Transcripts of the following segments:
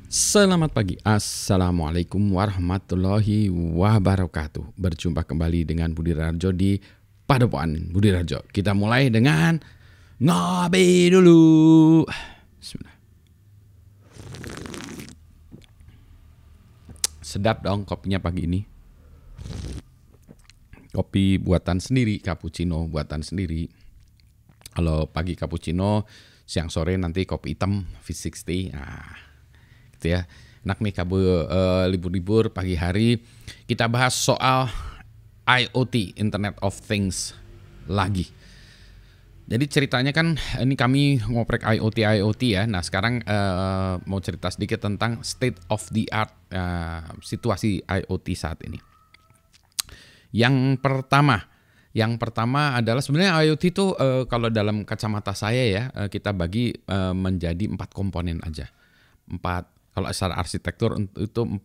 Selamat pagi, Assalamualaikum warahmatullahi wabarakatuh. Berjumpa kembali dengan Budi Rarjo di Padepokan Budi Rarjo. Kita mulai dengan ngopi dulu. Bismillah. Sedap dong kopinya pagi ini. Kopi buatan sendiri, cappuccino buatan sendiri. Kalau pagi cappuccino, siang sore nanti kopi hitam V60. Nah, gitu ya. Enak nih libur-libur pagi hari kita bahas soal IoT, Internet of Things lagi. Jadi ceritanya kan ini kami ngoprek IoT ya. Nah sekarang mau cerita sedikit tentang state of the art situasi IoT saat ini. Yang pertama adalah sebenarnya IoT itu kalau dalam kacamata saya ya kita bagi menjadi 4 komponen aja. Kalau secara arsitektur itu 4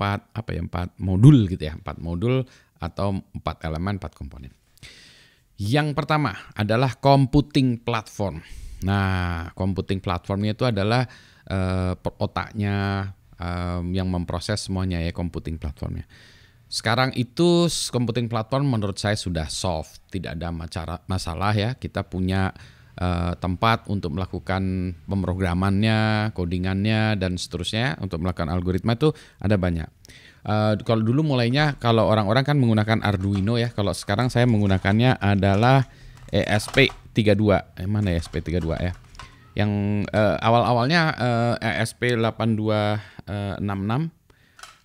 modul gitu ya, 4 modul atau 4 elemen, 4 komponen. Yang pertama adalah computing platform. Nah, computing platformnya itu adalah otaknya yang memproses semuanya ya, computing platformnya. Sekarang itu computing platform menurut saya sudah solve, tidak ada masalah ya. Kita punya tempat untuk melakukan pemrogramannya, codingannya dan seterusnya untuk melakukan algoritma itu ada banyak. Kalau dulu mulainya kalau orang-orang kan menggunakan Arduino ya, kalau sekarang saya menggunakannya adalah ESP32. Mana ESP32 ya? Yang awal-awalnya ESP8266,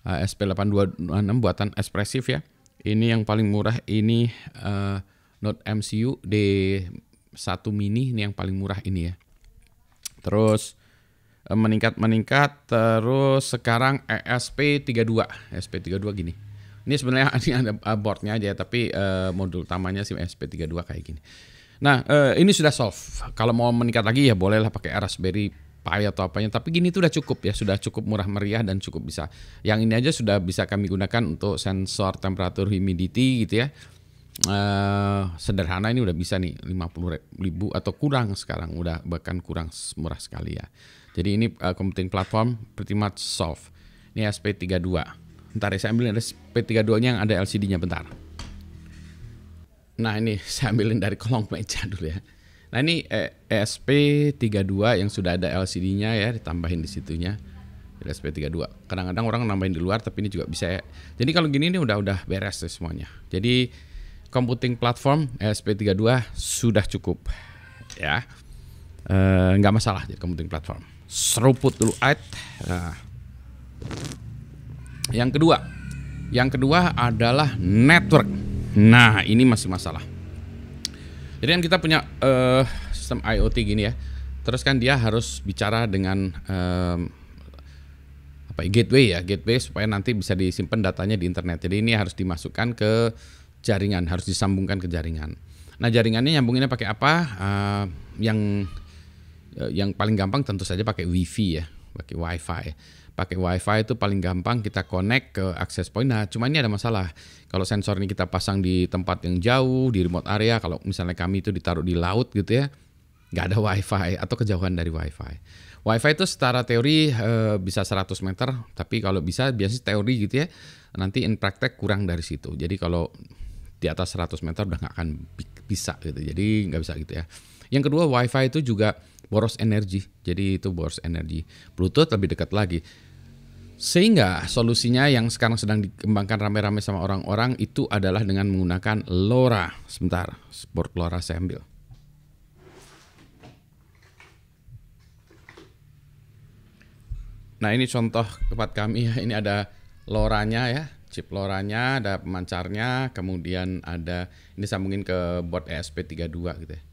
ESP8266 buatan Espressif ya. Ini yang paling murah, ini Node MCU D1 mini, ini yang paling murah ini ya. Terus meningkat terus sekarang ESP32 gini. Ini sebenarnya ini ada boardnya aja tapi modul utamanya sih ESP32 kayak gini. Nah ini sudah solve. Kalau mau meningkat lagi ya bolehlah pakai Raspberry Pi atau apanya, tapi gini itu udah cukup ya, sudah cukup murah meriah dan cukup bisa. Yang ini aja sudah bisa kami gunakan untuk sensor temperatur humidity gitu ya. Sederhana ini udah bisa nih 50.000 atau kurang sekarang, udah bahkan kurang, murah sekali ya. Jadi ini computing platform pretty much solve. Ini SP32. Bentar ya, saya ambilin SP32 nya yang ada LCD-nya bentar. Nah ini saya ambilin dari kolong meja dulu ya. Nah ini ESP32 yang sudah ada LCD-nya ya, ditambahin di situnya. ESP32. Kadang-kadang orang nambahin di luar tapi ini juga bisa ya. Jadi kalau gini ini udah beres deh semuanya. Jadi computing platform ESP32 sudah cukup ya. Nggak masalah jadi computing platform. Seruput dulu Nah. Yang kedua adalah network. Nah ini masih masalah. Jadi kan kita punya sistem IoT gini ya. Terus kan dia harus bicara dengan gateway supaya nanti bisa disimpan datanya di internet. Jadi ini harus dimasukkan ke jaringan, harus disambungkan ke jaringan. Nah jaringannya nyambunginnya pakai apa? Yang paling gampang tentu saja pakai Wi-Fi ya, pakai Wi-Fi. Pakai Wi-Fi itu paling gampang, kita connect ke access point. Nah cuma ini ada masalah. Kalau sensor ini kita pasang di tempat yang jauh, di remote area, kalau misalnya kami itu ditaruh di laut gitu ya, nggak ada Wi-Fi atau kejauhan dari Wi-Fi. Wi-Fi itu secara teori bisa 100 meter, tapi kalau biasanya teori gitu ya, nanti in praktek kurang dari situ. Jadi kalau di atas 100 meter udah nggak akan bisa gitu, jadi nggak bisa gitu ya. Yang kedua Wi-Fi itu juga boros energi, jadi itu boros energi. Bluetooth lebih dekat lagi. Sehingga solusinya yang sekarang sedang dikembangkan rame-rame sama orang-orang itu adalah dengan menggunakan LoRa. Sebentar, port LoRa saya ambil. Nah ini contoh tempat kami ya, ini ada LoRa-nya ya, chip LoRa-nya, ada pemancarnya, kemudian ada ini sambungin ke board ESP32 gitu ya.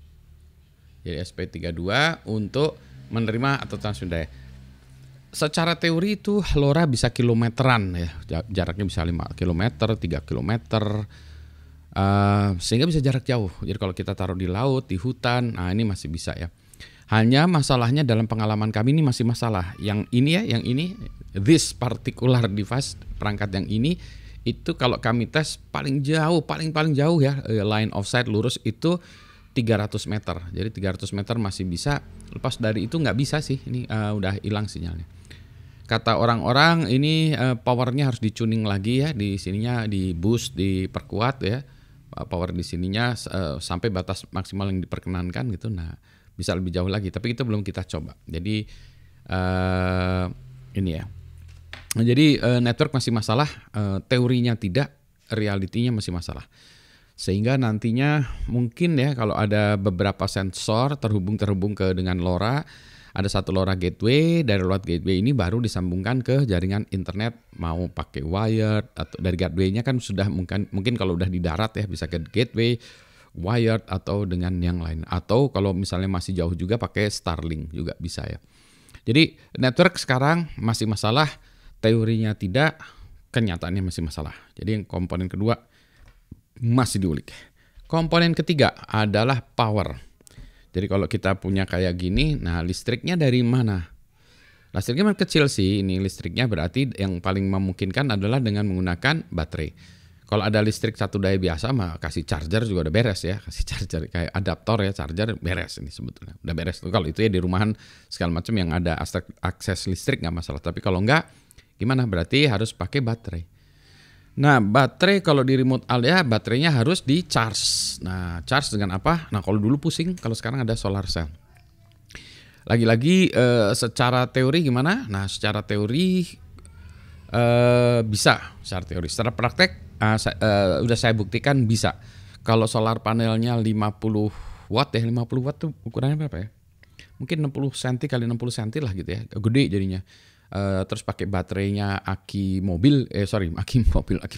Jadi ESP32 untuk menerima atau transmit daya. Secara teori itu LoRa bisa kilometeran ya, jaraknya bisa 5 km, 3 km, sehingga bisa jarak jauh. Jadi kalau kita taruh di laut, di hutan, nah ini masih bisa ya. Hanya masalahnya dalam pengalaman kami ini masih masalah. Yang ini, this particular device, perangkat yang ini, itu kalau kami tes paling jauh ya, line of sight lurus itu 300 meter. Jadi 300 meter masih bisa, lepas dari itu nggak bisa sih, ini udah hilang sinyalnya. kata orang-orang ini powernya harus dicuning lagi ya, di sininya di boost, diperkuat ya. Power di sininya sampai batas maksimal yang diperkenankan gitu. Nah, bisa lebih jauh lagi, tapi itu belum kita coba. Jadi ini ya. Nah, jadi network masih masalah, teorinya tidak, realitinya masih masalah. Sehingga nantinya mungkin ya kalau ada beberapa sensor terhubung ke dengan LoRa, ada satu LoRa gateway, dari LoRa gateway ini baru disambungkan ke jaringan internet, mau pakai wired atau dari gateway-nya kan sudah mungkin kalau udah di darat ya bisa ke gateway, wired atau dengan yang lain. Atau kalau misalnya masih jauh juga pakai Starlink juga bisa ya. Jadi network sekarang masih masalah, teorinya tidak, kenyataannya masih masalah. Jadi yang komponen kedua masih diulik. Komponen ketiga adalah power. Jadi kalau kita punya kayak gini, nah listriknya dari mana? Listriknya kecil sih, ini listriknya berarti yang paling memungkinkan adalah dengan menggunakan baterai. Kalau ada listrik satu daya biasa mah kasih charger juga udah beres ya, kasih charger kayak adaptor ya, charger beres ini sebetulnya. Udah beres tuh kalau itu ya di rumahan segala macam yang ada akses listrik nggak masalah. Tapi kalau enggak gimana? Berarti harus pakai baterai. Nah, baterai kalau di remote area baterainya harus di charge. Nah, charge dengan apa? Nah, kalau dulu pusing, kalau sekarang ada solar cell. Lagi-lagi secara teori gimana? Nah, secara teori bisa, secara teori. Secara praktek udah saya buktikan bisa. Kalau solar panelnya 50 watt ya, 50 watt tuh ukurannya berapa ya? Mungkin 60 cm kali 60 cm lah gitu ya. Gede jadinya. Terus pakai baterainya aki mobil, aki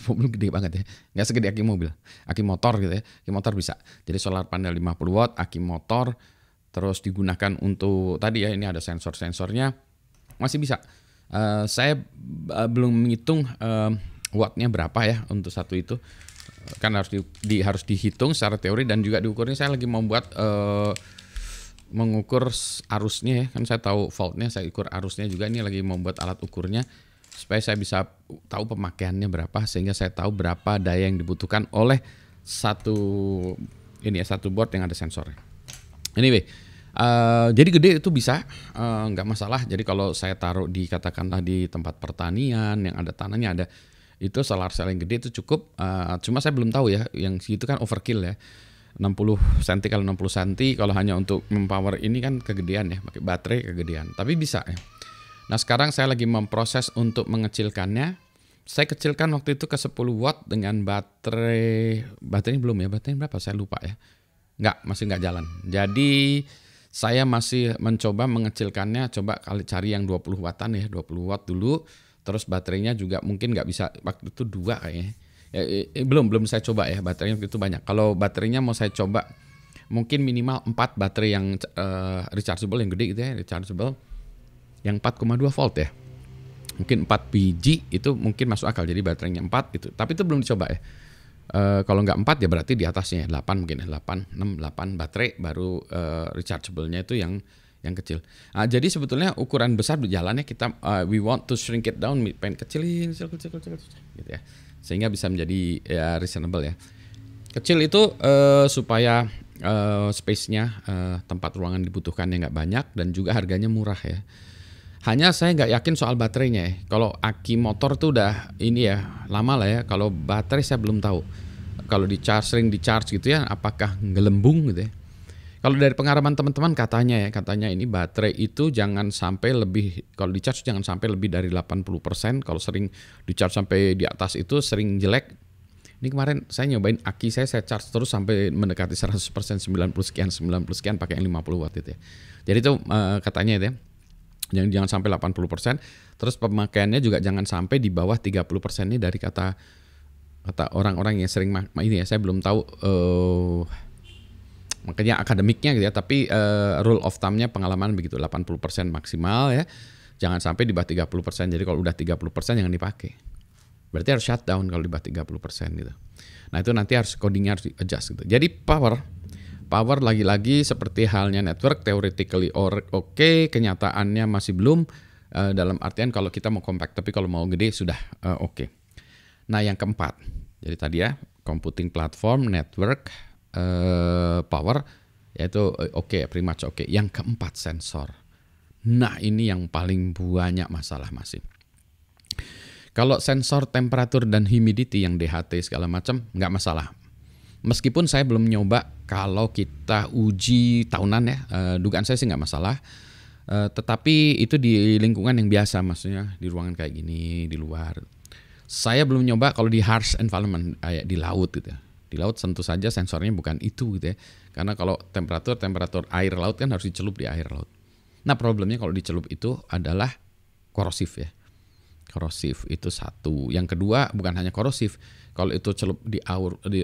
mobil gede banget ya, nggak segede aki mobil, aki motor gitu ya, aki motor bisa. Jadi solar panel 50 watt, aki motor, terus digunakan untuk tadi ya ini ada sensor-sensornya, masih bisa. Saya belum menghitung wattnya berapa ya untuk satu itu, kan harus dihitung secara teori dan juga diukurnya. Saya lagi membuat mengukur arusnya ya, kan saya tahu voltnya, saya ukur arusnya juga. Ini lagi membuat alat ukurnya supaya saya bisa tahu pemakaiannya berapa, sehingga saya tahu berapa daya yang dibutuhkan oleh satu board yang ada sensornya. Anyway, jadi gede itu bisa, nggak masalah. Jadi kalau saya taruh katakanlah di tempat pertanian yang ada tanahnya ada, itu solar cell yang gede itu cukup. Cuma saya belum tahu ya, yang itu kan overkill ya. 60 cm kali 60 cm kalau hanya untuk mempower ini kan kegedean ya, pakai baterai kegedean, tapi bisa ya. Nah sekarang saya lagi memproses untuk mengecilkannya. Saya kecilkan waktu itu ke 10 watt dengan baterainya belum ya, baterainya berapa saya lupa ya, masih nggak jalan. Jadi saya masih mencoba mengecilkannya, coba kali cari yang 20 wattan ya, 20 watt dulu. Terus baterainya juga mungkin nggak bisa, waktu itu 2 kayaknya. Belum saya coba ya, baterainya itu banyak. Kalau baterainya mau saya coba mungkin minimal 4 baterai yang rechargeable yang gede gitu ya, rechargeable yang 4,2 volt ya. Mungkin 4 biji itu mungkin masuk akal, jadi baterainya 4 gitu. Tapi itu belum dicoba ya. Kalau nggak 4 ya berarti di atasnya 8 mungkin ya, 8 baterai baru rechargeable-nya itu yang kecil. Jadi sebetulnya ukuran besar berjalan ya, kita we want to shrink it down, pengen kecilin kecil gitu ya. Sehingga bisa menjadi ya reasonable ya. Kecil itu supaya space-nya, tempat ruangan dibutuhkannya nggak banyak dan juga harganya murah ya. Hanya saya nggak yakin soal baterainya ya. Kalau aki motor tuh udah ini ya lama lah ya. Kalau baterai saya belum tahu. Kalau sering di charge gitu ya, apakah ngelembung gitu ya. Kalau dari pengalaman teman-teman katanya ini baterai itu jangan sampai lebih, kalau di charge jangan sampai lebih dari 80%. Kalau sering di charge sampai di atas itu sering jelek. Ini kemarin saya nyobain aki saya charge terus sampai mendekati 100%, 90 sekian pakai yang 50 watt itu ya. Jadi itu katanya itu ya, jangan sampai 80%. Terus pemakaiannya juga jangan sampai di bawah 30% ini dari kata orang-orang yang sering ini ya, saya belum tahu makanya akademiknya gitu ya, tapi rule of thumb-nya pengalaman begitu, 80% maksimal ya. Jangan sampai di bawah 30%. Jadi kalau udah 30% jangan dipakai. Berarti harus shutdown kalau di bawah 30% gitu. Nah, itu nanti codingnya harus adjust gitu. Jadi power lagi-lagi seperti halnya network, theoretically oke, kenyataannya masih belum, dalam artian kalau kita mau compact, tapi kalau mau gede sudah oke. Nah, yang keempat. Jadi tadi ya, computing platform, network, power, yaitu oke, pretty much oke. Yang keempat sensor. Nah ini yang paling banyak masalah masih. Kalau sensor temperatur dan humidity yang DHT segala macam nggak masalah. Meskipun saya belum nyoba kalau kita uji tahunan ya, dugaan saya sih nggak masalah. Tetapi itu di lingkungan yang biasa, maksudnya di ruangan kayak gini, di luar. Saya belum nyoba kalau di harsh environment kayak di laut gitu ya. Di laut tentu saja sensornya bukan itu gitu ya. Karena kalau temperatur air laut kan harus dicelup di air laut. Nah problemnya kalau dicelup itu adalah korosif ya. Korosif itu satu. Yang kedua bukan hanya korosif. Kalau itu celup di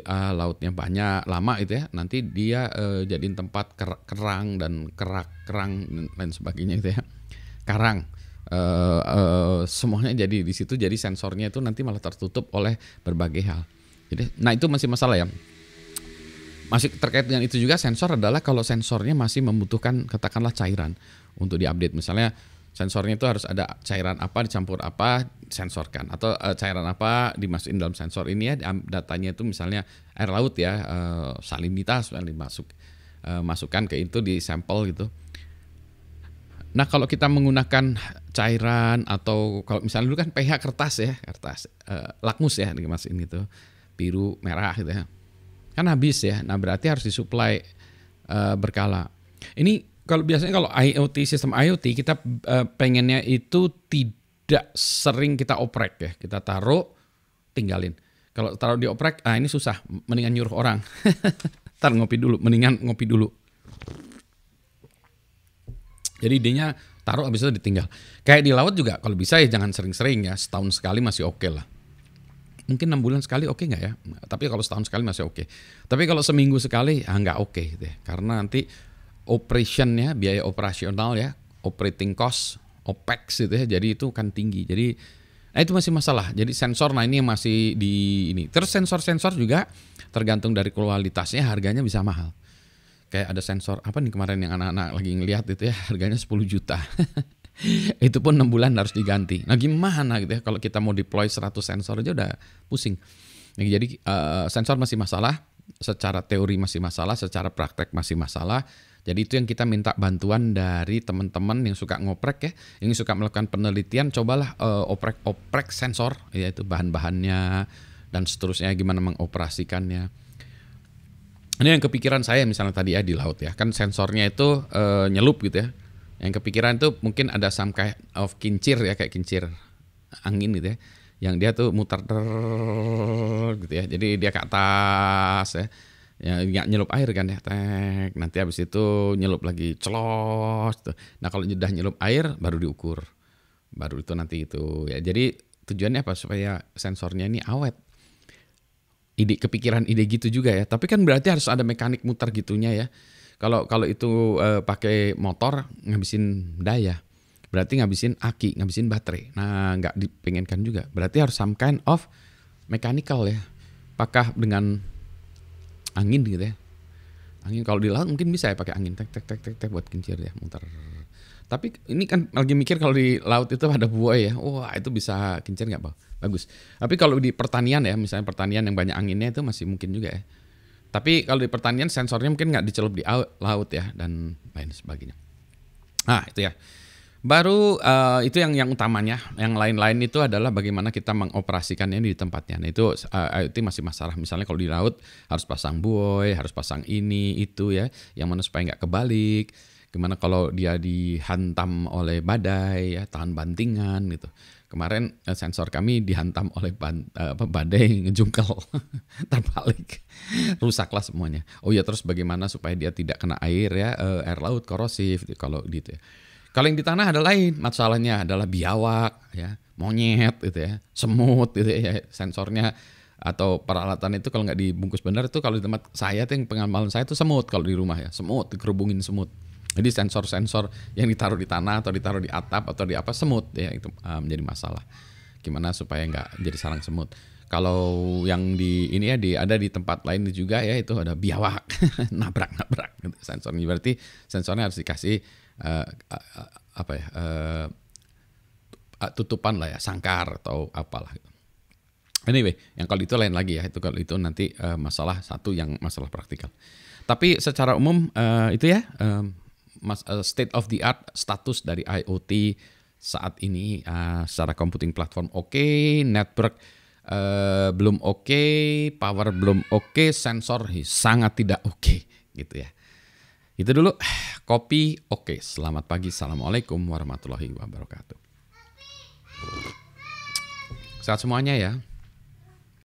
lautnya banyak lama itu ya, nanti dia jadiin tempat kerang dan kerang dan lain sebagainya gitu ya. Karang. Semuanya jadi di situ, jadi sensornya itu nanti malah tertutup oleh berbagai hal. Jadi, nah itu masih masalah ya. Masih terkait dengan itu juga sensor adalah kalau sensornya masih membutuhkan katakanlah cairan untuk diupdate. Misalnya sensornya itu harus ada cairan apa dicampur apa sensorkan, atau cairan apa dimasukin dalam sensor ini ya, datanya itu misalnya air laut ya, salinitas masukkan ke itu di sampel gitu. Nah kalau kita menggunakan cairan atau kalau misalnya dulu kan pH kertas lakmus ya dimasukin gitu, biru merah gitu ya, kan habis ya. Nah berarti harus disuplai berkala. Ini kalau biasanya kalau IoT, sistem IoT kita pengennya itu tidak sering kita oprek ya, kita taruh tinggalin. Kalau taruh di oprek, ini susah, mendingan nyuruh orang. Ntar mendingan ngopi dulu. Jadi idenya taruh habis itu ditinggal. Kayak di laut juga kalau bisa ya jangan sering-sering ya, setahun sekali masih oke lah. Mungkin 6 bulan sekali oke nggak ya? Tapi kalau setahun sekali masih oke. Tapi kalau seminggu sekali nggak oke gitu ya. Karena nanti operationnya, biaya operasional ya, operating cost, OPEX gitu ya, jadi itu kan tinggi. Jadi nah itu masih masalah. Jadi sensor, nah ini yang masih di ini. Terus sensor-sensor juga tergantung dari kualitasnya, harganya bisa mahal. Kayak ada sensor apa nih kemarin yang anak-anak lagi ngelihat itu ya, harganya 10 juta. Itu pun 6 bulan harus diganti. Nah gimana gitu ya kalau kita mau deploy 100 sensor aja udah pusing. Nah, jadi sensor masih masalah, secara teori masih masalah, secara praktek masih masalah. Jadi itu yang kita minta bantuan dari teman-teman yang suka ngoprek ya, yang suka melakukan penelitian, cobalah oprek sensor, yaitu bahan-bahannya dan seterusnya, gimana mengoperasikannya. Ini yang kepikiran saya misalnya tadi ya di laut ya, kan sensornya itu nyelup gitu ya. Yang kepikiran tuh mungkin ada some kind of kincir ya, kayak kincir angin gitu ya, yang dia tuh muter gitu ya. Jadi dia ke atas ya nggak nyelup air kan ya, nanti habis itu nyelup lagi celos tuh. Nah kalau udah nyelup air baru diukur, baru itu nanti itu ya. Jadi tujuannya apa? Supaya sensornya ini awet. Kepikiran ide gitu juga ya. Tapi kan berarti harus ada mekanik muter gitunya ya. Kalau itu pakai motor ngabisin daya, berarti ngabisin aki, ngabisin baterai. Nah nggak dipengenkan juga. Berarti harus some kind of mechanical ya. Apakah dengan angin gitu ya? Angin kalau di laut mungkin bisa ya pakai angin tek buat kincir ya muter. Tapi ini kan lagi mikir kalau di laut itu ada buaya ya, wah itu bisa kincir nggak bagus. Tapi kalau di pertanian ya, misalnya pertanian yang banyak anginnya itu masih mungkin juga ya. Tapi kalau di pertanian sensornya mungkin nggak dicelup di laut ya dan lain sebagainya. Nah itu ya. Baru itu yang utamanya. Yang lain-lain itu adalah bagaimana kita mengoperasikannya di tempatnya. Nah itu IoT masih masalah. Misalnya kalau di laut harus pasang buoy, harus pasang ini itu ya, yang mana supaya nggak kebalik. Gimana kalau dia dihantam oleh badai ya, tahan bantingan gitu. Kemarin sensor kami dihantam oleh badai ngejungkel, terbalik, rusaklah semuanya. Oh ya terus bagaimana supaya dia tidak kena air ya, air laut korosif kalau gitu ya. Kalau yang di tanah ada lain, masalahnya adalah biawak ya, monyet gitu ya, semut gitu ya, sensornya atau peralatan itu kalau nggak dibungkus benar itu kalau di tempat saya tuh yang pengalaman saya itu semut kalau di rumah ya, semut dikerubungin semut. Jadi sensor-sensor yang ditaruh di tanah atau ditaruh di atap atau di apa semut ya itu menjadi masalah. Gimana supaya nggak jadi sarang semut. Kalau yang di ini ya ada di tempat lain juga ya itu ada biawak nabrak gitu sensornya. Berarti sensornya harus dikasih tutupan lah ya, sangkar atau apalah gitu. Anyway, yang kalau itu lain lagi ya, itu kalau itu nanti masalah satu yang masalah praktikal. Tapi secara umum itu ya state of the art status dari IoT saat ini secara computing platform oke, network belum oke, power belum oke, sensor sangat tidak oke gitu ya. Itu dulu kopi oke. Selamat pagi. Assalamualaikum warahmatullahi wabarakatuh. Sehat semuanya ya.